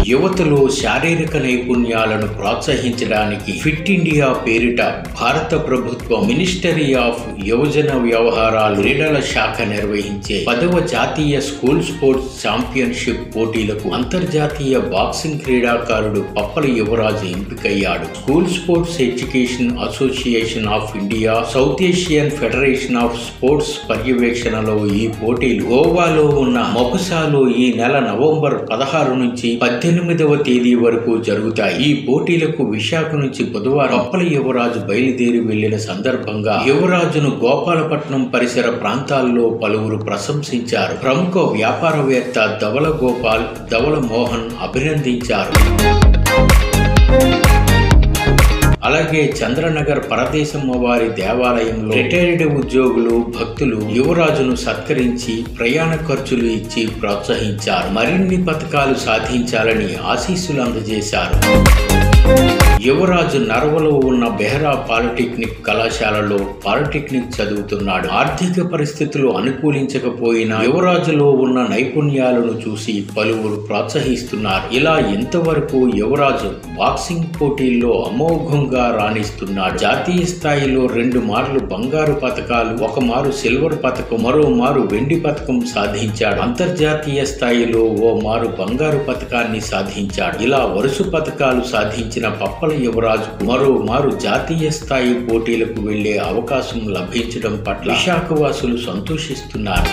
యువతలో శారీరక నైపుణ్యాలను ప్రోత్సహించడానికి ఫిట్ ఇండియా పేరిట భారత ప్రభుత్వం మినిస్టరీ ఆఫ్ యువజన వ్యవహారాలు క్రీడల శాఖ నిర్వహించే 10వ జాతీయ స్కూల్ స్పోర్ట్స్ ఛాంపియన్షిప్ పోటీలకు అంతర్జాతీయ బాక్సింగ్ క్రీడాకారుడు పప్పల యువరాజు ఎంపికయ్యాడు. School sports education association of India, south Asian federation of sports పర్యవేక్షణలో ఈ పోటీలు గోవాలో ఉన్న మొపసాలో ఈ నెల నవంబర్ 16 నుంచి 18వ తేదీ వరకు జరుగుతాయి. ఈ పోటీలకు విశాఖ నుంచి బుధవారం పప్పల యువరాజు బయలుదేరి వెళ్లిన సందర్భంగా యువరాజును గోపాలపట్నం పరిసర ప్రాంతాల్లో పలువురు ప్రశంసించారు. ప్రముఖ వ్యాపారవేత్త ధవళ గోపాల్, ధవళ మోహన్ అభినందించారు. అలాగే చంద్రనగర్ పరదేశమ్మ వారి దేవాలయంలో రిటైర్డ్ ఉద్యోగులు, భక్తులు యువరాజును సత్కరించి ప్రయాణ ఖర్చులు ఇచ్చి ప్రోత్సహించారు. మరిన్ని పథకాలు సాధించాలని ఆశీస్సులు అందజేశారు. యువరాజు నర్వలో ఉన్న బెహ్రా పాలిటెక్నిక్ కళాశాలలో పాలిటెక్నిక్ చదువుతున్నాడు. ఆర్థిక పరిస్థితులు అనుకూలించకపోయినా యువరాజులో ఉన్న నైపుణ్యాలను చూసి పలువురు ప్రోత్సహిస్తున్నారు. ఇలా ఇంతవరకు యువరాజు బాక్సింగ్ పోటీల్లో అమోఘంగా రాణిస్తున్నాడు. జాతీయ స్థాయిలో 2 మార్లు బంగారు పతకాలు, 1 మారు సిల్వర్ పతకం, మరో మారు వెండి పతకం సాధించాడు. అంతర్జాతీయ స్థాయిలో 1 మారు బంగారు పతకాన్ని సాధించాడు. ఇలా వరుస పతకాలు సాధించిన పప్పల యువరాజుకు మరో మారు జాతీయ స్థాయి పోటీలకు వెళ్లే అవకాశం లభించడం పట్ల విశాఖవాసులు సంతోషిస్తున్నారు.